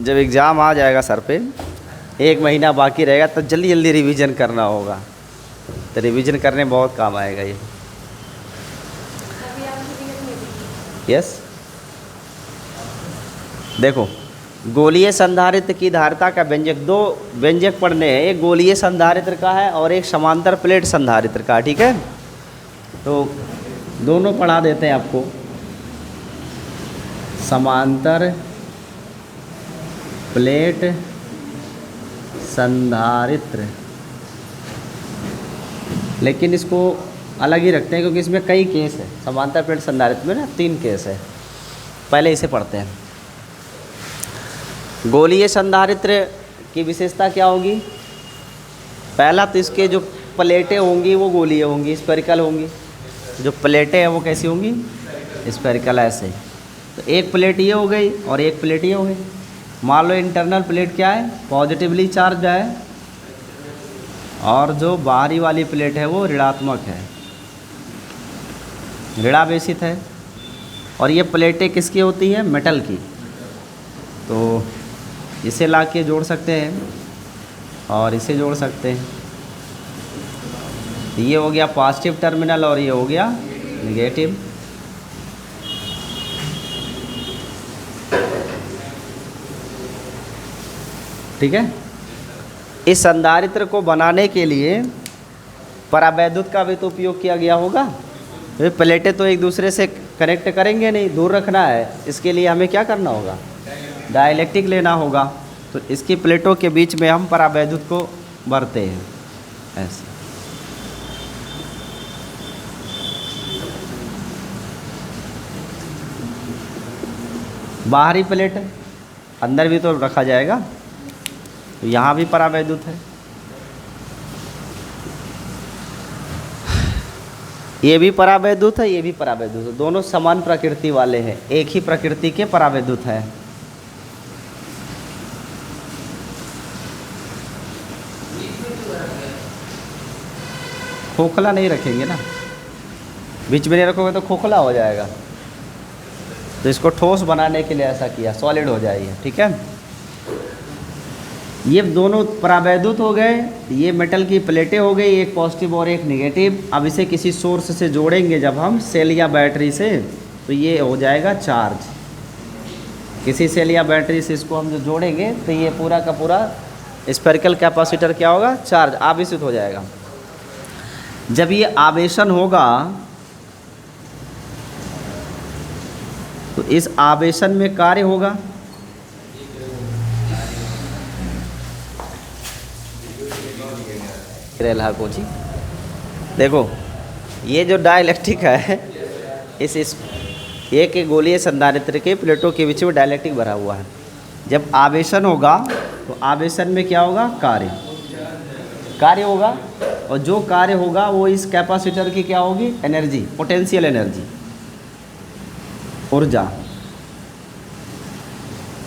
जब एग्ज़ाम आ जाएगा सर पे, 1 महीना बाकी रहेगा, तो जल्दी जल्दी रिवीजन करना होगा। तो रिवीजन करने में बहुत काम आएगा ये। यस, देखो गोलीय संधारित्र की धारिता का व्यंजक, 2 व्यंजक पढ़ने हैं। एक गोलीय संधारित्र का है और एक समांतर प्लेट संधारित्र का, ठीक है। तो दोनों पढ़ा देते हैं आपको। समांतर प्लेट संधारित्र, लेकिन इसको अलग ही रखते हैं क्योंकि इसमें कई केस है। समांतर प्लेट संधारित्र में ना 3 केस है। पहले इसे पढ़ते हैं। गोलीय संधारित्र की विशेषता क्या होगी? पहला तो इसके जो प्लेटें होंगी वो गोलीय होंगी, स्फेरिकल होंगी। जो प्लेटें हैं वो कैसी होंगी? स्फेरिकल, ऐसे। तो एक प्लेट ये हो गई और एक प्लेट ये हो गई। मान लो इंटरनल प्लेट क्या है? पॉजिटिवली चार्ज है, और जो बाहरी वाली प्लेट है वो ऋणात्मक है, ऋणावेशित है। और ये प्लेटें किसकी होती हैं? मेटल की। तो इसे ला के जोड़ सकते हैं और इसे जोड़ सकते हैं। ये हो गया पॉजिटिव टर्मिनल और ये हो गया नेगेटिव। ठीक है। इस संधारित्र को बनाने के लिए परावैद्युत का भी तो उपयोग किया गया होगा। प्लेटें तो एक दूसरे से कनेक्ट करेंगे नहीं, दूर रखना है। इसके लिए हमें क्या करना होगा? डाइलेक्ट्रिक लेना होगा। तो इसकी प्लेटों के बीच में हम परावैद्युत को भरते हैं ऐसे। बाहरी प्लेट अंदर भी तो रखा जाएगा, तो यहाँ भी परावैद्युत है। ये भी परावैद्युत है, ये भी परावैद्युत है। दोनों समान प्रकृति वाले हैं, एक ही प्रकृति के परावैद्युत है। खोखला नहीं रखेंगे ना, बीच में नहीं रखोगे तो खोखला हो जाएगा। तो इसको ठोस बनाने के लिए ऐसा किया, सॉलिड हो जाएगी। ठीक है। ये दोनों परावैद्युत हो गए, ये मेटल की प्लेटें हो गई, एक पॉजिटिव और एक नेगेटिव। अब इसे किसी सोर्स से जोड़ेंगे जब हम, सेल या बैटरी से, तो ये हो जाएगा चार्ज। किसी सेल या बैटरी से इसको हम जो जोड़ेंगे तो ये पूरा का पूरा स्फेरिकल कैपेसिटर क्या होगा? चार्ज, आवेशित हो जाएगा। जब ये आवेशन होगा तो इस आवेशन में कार्य होगा। कोची देखो, ये जो डाइलेक्ट्रिक है, इस एक गोलीय संधारित्र के प्लेटों के बीच में डाइलेक्ट्रिक भरा हुआ है। जब आवेशन होगा तो आवेशन में क्या होगा? कार्य होगा। और जो कार्य होगा वो इस कैपेसिटर की क्या होगी? एनर्जी, पोटेंशियल एनर्जी, ऊर्जा।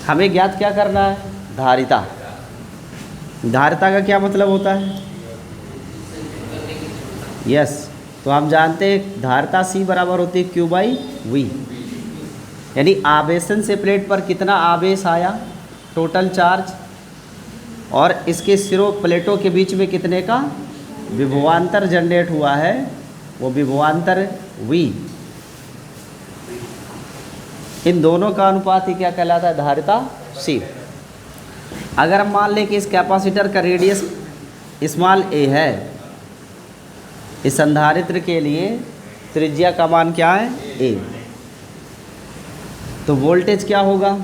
हमें ज्ञात क्या करना है? धारिता। धारिता का क्या मतलब होता है? यस, तो हम जानते हैं धारिता C बराबर होती है Q/V। यानी आवेशन से प्लेट पर कितना आवेश आया, टोटल चार्ज, और इसके सिरों प्लेटों के बीच में कितने का विभवांतर जनरेट हुआ है, वो विभवांतर V। इन दोनों का अनुपात ही क्या कहलाता है? धारिता C। अगर हम मान लें कि इस कैपेसिटर का रेडियस स्मॉल a है, इस संधारित्र के लिए त्रिज्या का मान क्या है? a। तो वोल्टेज क्या होगा?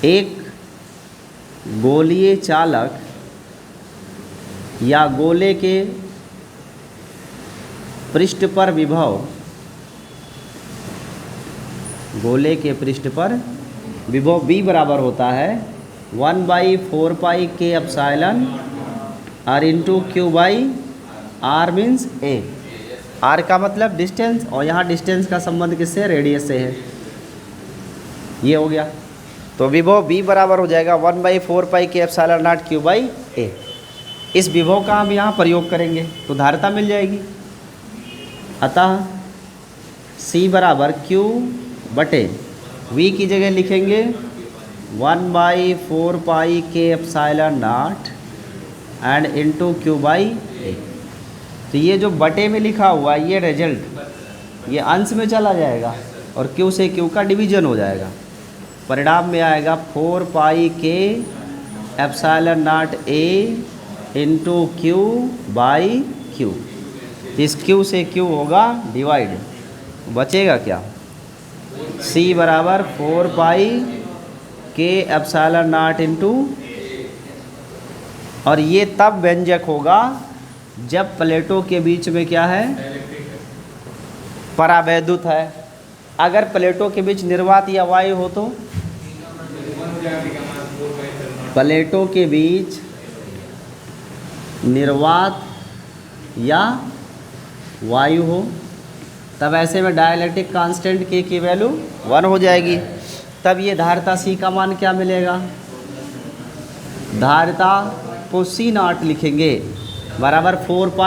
एक गोलीय चालक या गोले के पृष्ठ पर विभव, गोले के पृष्ठ पर विभव V बराबर होता है 1/4πk R into Q/R means A। R का मतलब डिस्टेंस, और यहाँ डिस्टेंस का संबंध किससे? रेडियस से है। ये हो गया। तो विभव V बराबर हो जाएगा 1/4πk Q/A। इस विभव का हम यहाँ प्रयोग करेंगे तो धारिता मिल जाएगी। अतः C बराबर Q/A v की जगह लिखेंगे 1/4πk∈0 and into Q by a. तो ये जो बटे में लिखा हुआ है ये रिजल्ट ये अंश में चला जाएगा और Q से Q का डिवीजन हो जाएगा। परिणाम में आएगा 4πk∈0 a into Q by Q। इस Q से Q होगा डिवाइड, बचेगा क्या? C बराबर 4πk∈0 इंटू, और ये तब व्यंजक होगा जब प्लेटों के बीच में क्या है? परावैद्युत है। अगर प्लेटों के बीच निर्वात या वायु हो तो प्लेटों के बीच निर्वात या वायु हो तब ऐसे में डाइलेक्ट्रिक कांस्टेंट K की वैल्यू 1 हो जाएगी। तब ये धारिता C का मान क्या मिलेगा? धारिता को C0 लिखेंगे बराबर 4π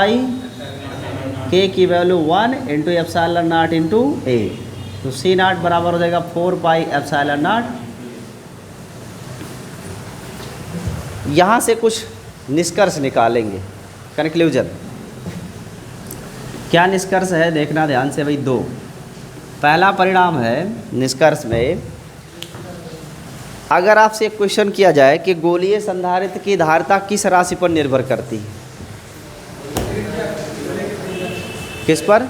K की वैल्यू 1 इंटू ε0 इंटू A। तो C0 बराबर हो जाएगा 4πε0। यहाँ से कुछ निष्कर्ष निकालेंगे, कंक्लूजन। क्या निष्कर्ष है देखना ध्यान से भाई। 2 पहला परिणाम है निष्कर्ष में, अगर आपसे एक क्वेश्चन किया जाए कि गोलीय संधारित्र की धारिता किस राशि पर निर्भर करती है? किस पर?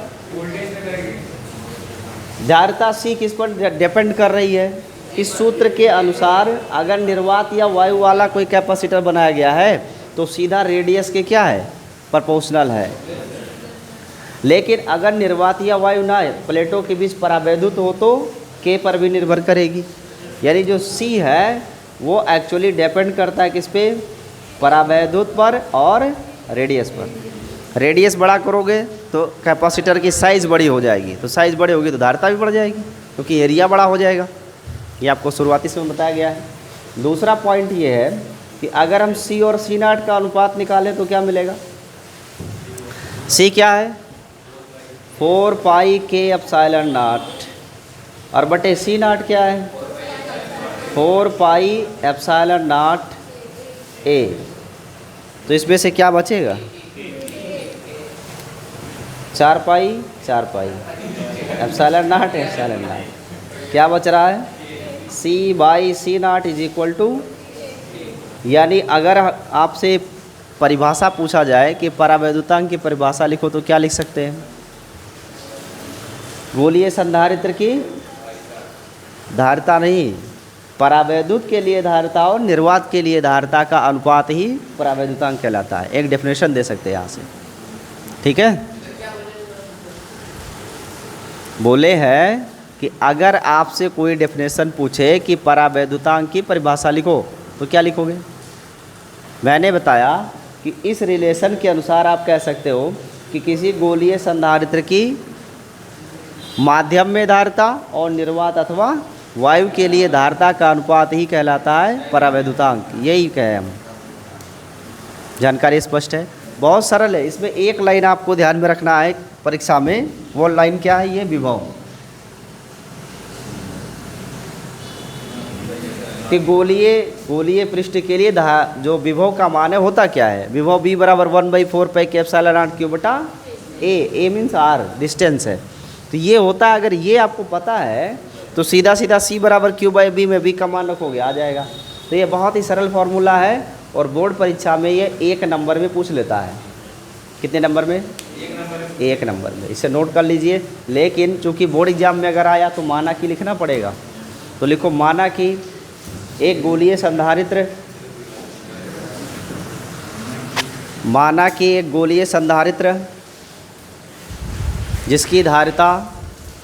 धारिता C किस पर डिपेंड कर रही है? इस सूत्र के अनुसार अगर निर्वात या वायु वाला कोई कैपेसिटर बनाया गया है तो सीधा रेडियस के क्या है? प्रोपोर्शनल है। लेकिन अगर निर्वात या वायु ना है, प्लेटों के बीच परावैद्युत हो तो K पर भी निर्भर करेगी। यानी जो C है वो एक्चुअली डिपेंड करता है किस पे? परावैद्युत पर और रेडियस पर। रेडियस बड़ा करोगे तो कैपेसिटर की साइज़ बड़ी हो जाएगी, तो साइज़ बड़ी होगी तो धारिता भी बढ़ जाएगी क्योंकि एरिया बड़ा हो जाएगा। ये आपको शुरुआती से बताया गया है। दूसरा पॉइंट ये है कि अगर हम C और C0 का अनुपात निकालें तो क्या मिलेगा? C क्या है? 4πk∈0 और बटे C0 क्या है? 4πε0 A। तो इसमें से क्या बचेगा? 4π ε0 क्या बच रहा है? C/C0 इज इक्वल टू, यानी अगर आपसे परिभाषा पूछा जाए कि परावैद्युतांक की परिभाषा लिखो तो क्या लिख सकते हैं? गोलीय संधारित्र की धारिता नहीं, परावैद्युत के लिए धारिता और निर्वात के लिए धारिता का अनुपात ही परावैद्युतांक कहलाता है। एक डेफिनेशन दे सकते हैं यहाँ से, ठीक है। बोले हैं कि अगर आपसे कोई डेफिनेशन पूछे कि परावैद्युतांक की परिभाषा लिखो तो क्या लिखोगे? मैंने बताया कि इस रिलेशन के अनुसार आप कह सकते हो कि किसी गोलीय संधारित्र की माध्यम में धारिता और निर्वात अथवा वायु के लिए धारिता का अनुपात ही कहलाता है परावैद्युतांक। यही कहे हम। जानकारी स्पष्ट है? बहुत सरल है। इसमें एक लाइन आपको ध्यान में रखना है परीक्षा में। वो लाइन क्या है? ये विभव कि गोलीय पृष्ठ के लिए जो विभव का मान है होता क्या है? विभव B बराबर 1/4πk∈0 Q बटा A मीन्स R डिस्टेंस है। तो ये होता है, अगर ये आपको पता है तो सीधा सीधा C बराबर Q/B में B का मान रखोगे, आ जाएगा। तो ये बहुत ही सरल फॉर्मूला है और बोर्ड परीक्षा में ये 1 नंबर में पूछ लेता है। कितने नंबर में? 1 नंबर में। इसे नोट कर लीजिए। लेकिन चूंकि बोर्ड एग्जाम में अगर आया तो माना कि लिखना पड़ेगा। तो लिखो माना कि एक गोलीय संधारित्र, माना कि एक गोलीय संधारित्र जिसकी धारिता